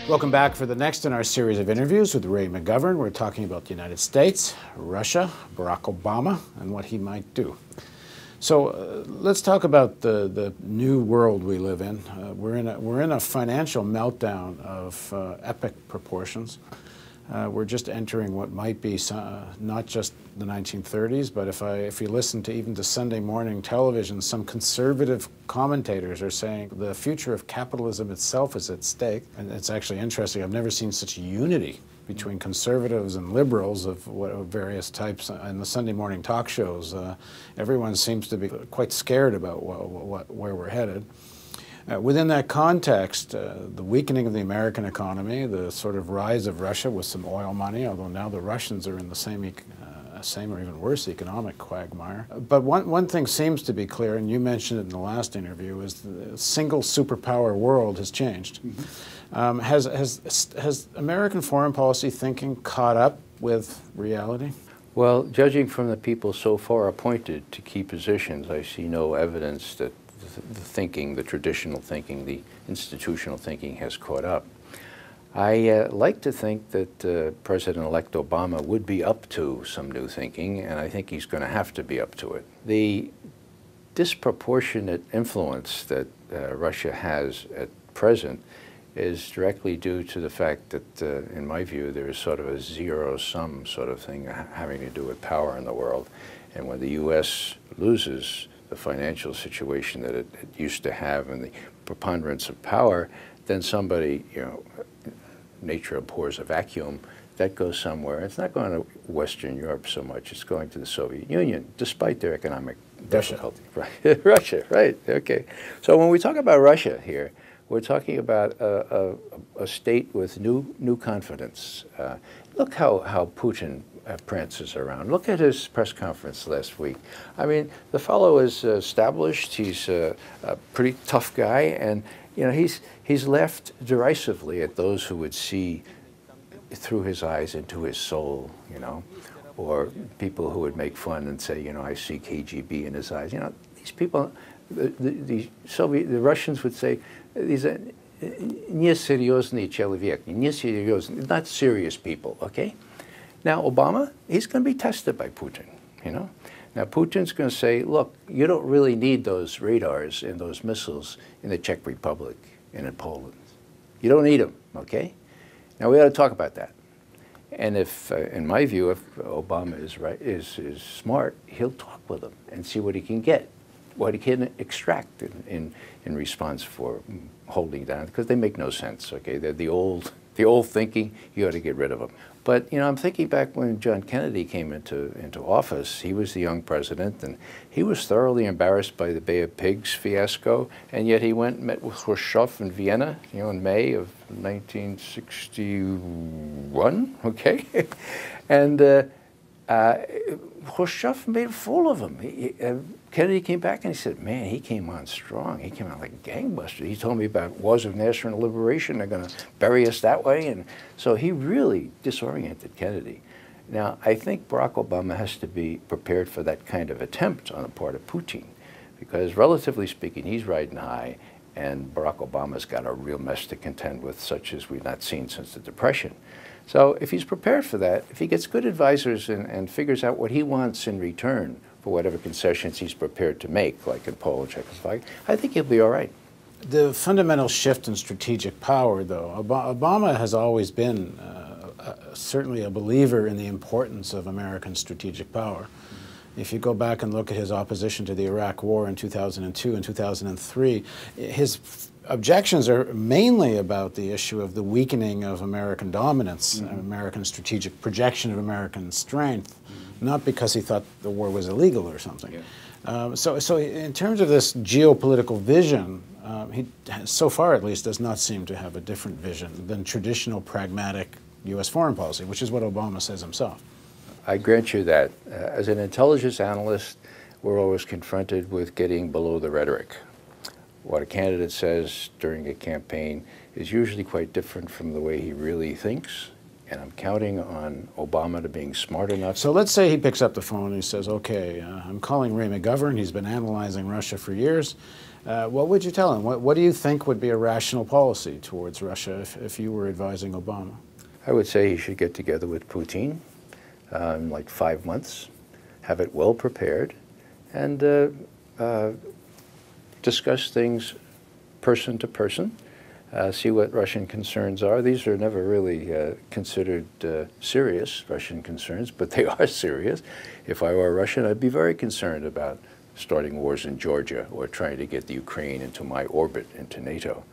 Welcome back for the next in our series of interviews with Ray McGovern. We're talking about the United States, Russia, Barack Obama, and what he might do. So let's talk about the new world we live in. We're in a financial meltdown of epic proportions. We're just entering what might be not just the 1930s, but if you listen to even to Sunday morning television, some conservative commentators are saying the future of capitalism itself is at stake. And it's actually interesting. I've never seen such unity between conservatives and liberals of various types in the Sunday morning talk shows. Everyone seems to be quite scared about where we're headed. Within that context, the weakening of the American economy, the sort of rise of Russia with some oil money, although now the Russians are in the same or even worse economic quagmire. But one thing seems to be clear, and you mentioned it in the last interview, is the single superpower world has changed. Mm-hmm. Has American foreign policy thinking caught up with reality? Well, judging from the people so far appointed to key positions, I see no evidence that the thinking, the traditional thinking, the institutional thinking has caught up. I like to think that President-elect Obama would be up to some new thinking, and I think he's going to have to be up to it. The disproportionate influence that Russia has at present is directly due to the fact that, in my view, there is sort of a zero-sum sort of thing having to do with power in the world. And when the U.S. loses the financial situation that it used to have and the preponderance of power, then somebody, nature abhors a vacuum, that goes somewhere. It's not going to Western Europe so much, it's going to the Soviet Union, despite their economic difficulty. Right. Russia, right, okay. So when we talk about Russia here, we're talking about a state with new confidence. Look how Putin prances around. Look at his press conference last week. I mean, the fellow is established. He's a pretty tough guy, and he's laughed derisively at those who would see through his eyes into his soul, or people who would make fun and say, I see KGB in his eyes. These people, the Russians would say, these are несерьезный человек, несерьезный, not serious people, okay? Now, Obama, he's going to be tested by Putin, Now, Putin's going to say, look, you don't really need those radars and those missiles in the Czech Republic and in Poland. You don't need them, okay? Now, we ought to talk about that. And if, in my view, if Obama is smart, he'll talk with them and see what he can get, what he can extract in response for holding down, because they make no sense, okay? They're the old thinking, you ought to get rid of them. But, I'm thinking back when John Kennedy came into office. He was the young president, and he was thoroughly embarrassed by the Bay of Pigs fiasco, and yet he went and met with Khrushchev in Vienna, in May of 1961, okay? And Khrushchev made a fool of him. Kennedy came back and he said, man, he came on strong. He came on like a gangbuster. He told me about wars of national liberation. They're going to bury us that way. And so he really disoriented Kennedy. Now, I think Barack Obama has to be prepared for that kind of attempt on the part of Putin, because relatively speaking, he's riding high, and Barack Obama's got a real mess to contend with, such as we've not seen since the Depression. So if he's prepared for that, if he gets good advisors and figures out what he wants in return for whatever concessions he's prepared to make, like in Poland, Czechoslovakia, I think he'll be all right. The fundamental shift in strategic power, though, Obama has always been certainly a believer in the importance of American strategic power. If you go back and look at his opposition to the Iraq War in 2002 and 2003, his objections are mainly about the issue of the weakening of American dominance, American strategic projection of American strength, not because he thought the war was illegal or something. Yeah. So in terms of this geopolitical vision, he, so far at least, does not seem to have a different vision than traditional pragmatic U.S. foreign policy, which is what Obama says himself. I grant you that. As an intelligence analyst, we're always confronted with getting below the rhetoric. What a candidate says during a campaign is usually quite different from the way he really thinks And I'm counting on Obama to being smart enough. So let's say he picks up the phone and he says, okay, I'm calling Ray McGovern. He's been analyzing Russia for years. What would you tell him? What do you think would be a rational policy towards Russia if you were advising Obama? I would say he should get together with Putin in like 5 months, have it well prepared, and discuss things person to person, see what Russian concerns are. These are never really considered serious, Russian concerns, but they are serious. If I were Russian, I'd be very concerned about starting wars in Georgia or trying to get the Ukraine into my orbit, into NATO.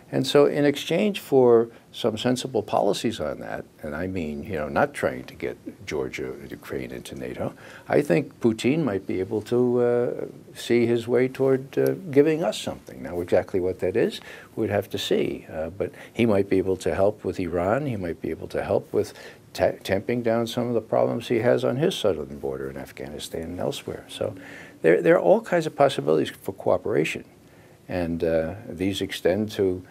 And so in exchange for some sensible policies on that, and I mean, you know, not trying to get Georgia or Ukraine into NATO, I think Putin might be able to see his way toward giving us something. Now, exactly what that is, we'd have to see. But he might be able to help with Iran. He might be able to help with tamping down some of the problems he has on his southern border in Afghanistan and elsewhere. So there are all kinds of possibilities for cooperation. And these extend to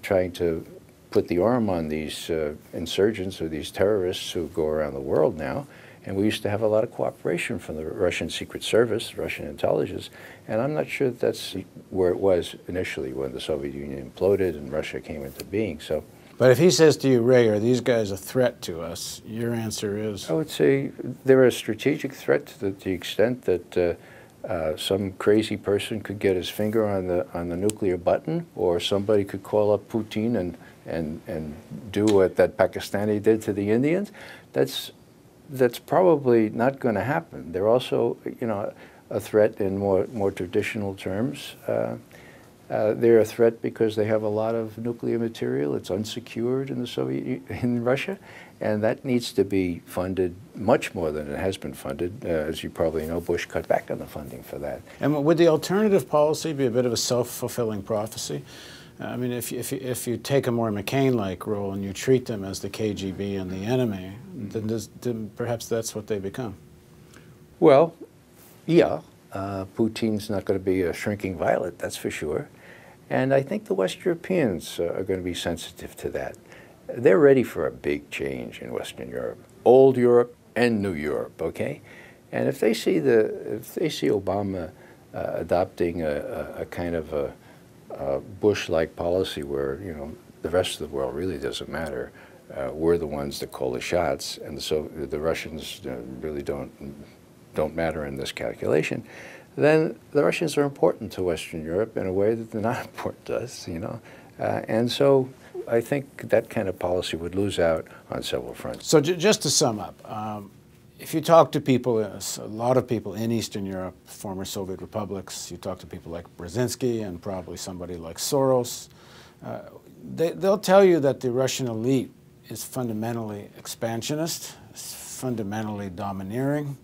trying to put the arm on these insurgents or these terrorists who go around the world now. And we used to have a lot of cooperation from the Russian Secret Service, Russian intelligence, and I'm not sure that's where it was initially when the Soviet Union imploded and Russia came into being. So, but if he says to you, Ray, are these guys a threat to us? Your answer is? I would say they're a strategic threat to the extent that some crazy person could get his finger on the nuclear button, or somebody could call up Putin and do what that Pakistani did to the Indians. That's probably not going to happen. They're also, you know, a threat in more traditional terms. They're a threat because they have a lot of nuclear material. It's unsecured in Russia, and that needs to be funded much more than it has been funded. As you probably know, Bush cut back on the funding for that. And would the alternative policy be a bit of a self-fulfilling prophecy? I mean, if you take a more McCain-like role and you treat them as the KGB and the enemy, then perhaps that's what they become. Well, yeah, Putin's not going to be a shrinking violet, that's for sure. And I think the West Europeans are going to be sensitive to that. They're ready for a big change in Western Europe, old Europe and new Europe, okay? And if they see Obama adopting a kind of a Bush-like policy where, you know, the rest of the world really doesn't matter, we're the ones that call the shots, and so the Russians really don't matter in this calculation, then the Russians are important to Western Europe in a way that they're not important to us, you know. And so I think that kind of policy would lose out on several fronts. So just to sum up, if you talk to people, a lot of people in Eastern Europe, former Soviet republics, you talk to people like Brzezinski and probably somebody like Soros, they'll tell you that the Russian elite is fundamentally expansionist, fundamentally domineering,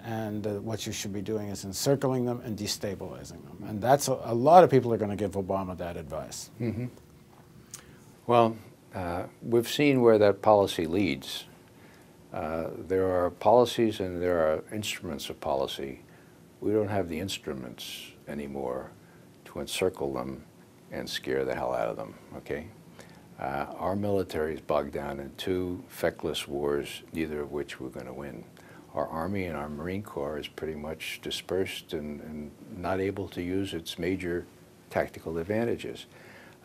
and what you should be doing is encircling them and destabilizing them. And that's a lot of people are going to give Obama that advice. Mm-hmm. Well, we've seen where that policy leads. There are policies and there are instruments of policy. We don't have the instruments anymore to encircle them and scare the hell out of them, okay? Our military is bogged down in two feckless wars, neither of which we're going to win. Our Army and our Marine Corps is pretty much dispersed and not able to use its major tactical advantages.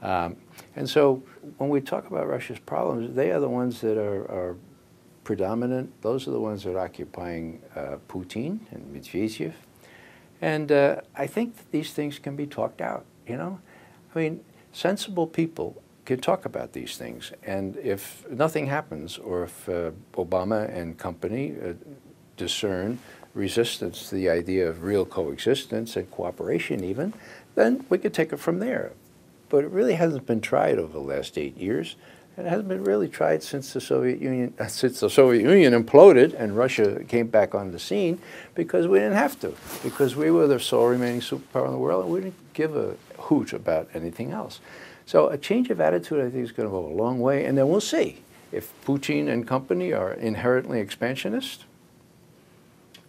And so when we talk about Russia's problems, they are the ones that are predominant. Those are the ones that are occupying Putin and Medvedev. And I think that these things can be talked out, you know? I mean, sensible people can talk about these things. And if nothing happens, or if Obama and company discern resistance to the idea of real coexistence and cooperation even, then we could take it from there. But it really hasn't been tried over the last 8 years. And it hasn't been really tried since the Soviet Union imploded and Russia came back on the scene, because we didn't have to, because we were the sole remaining superpower in the world and we didn't give a hoot about anything else. So a change of attitude, I think, is going to go a long way, and then we'll see if Putin and company are inherently expansionist,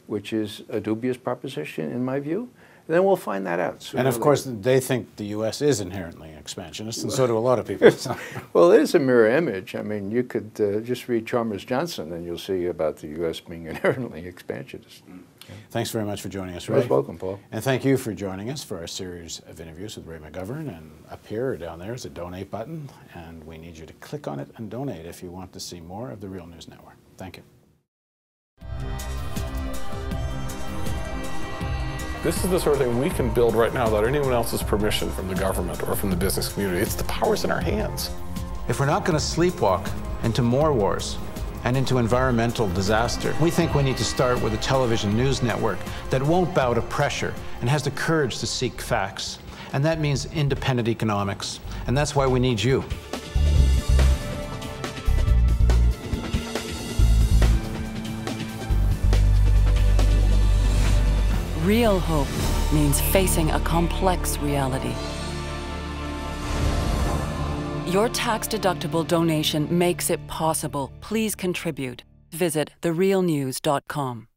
which is a dubious proposition in my view, then we'll find that out. And of course, they think the U.S. is inherently expansionist, and so do a lot of people. Well, it is a mirror image. I mean, you could just read Chalmers Johnson, and you'll see about the U.S. being inherently expansionist. Thanks very much for joining us, Ray. You're most welcome, Paul. And thank you for joining us for our series of interviews with Ray McGovern. And up here or down there is a donate button, and we need you to click on it and donate if you want to see more of the Real News Network. Thank you. This is the sort of thing we can build right now without anyone else's permission from the government or from the business community. It's the power's in our hands. If we're not going to sleepwalk into more wars and into environmental disaster, we think we need to start with a television news network that won't bow to pressure and has the courage to seek facts. And that means independent economics. And that's why we need you. Real hope means facing a complex reality. Your tax-deductible donation makes it possible. Please contribute. Visit therealnews.com.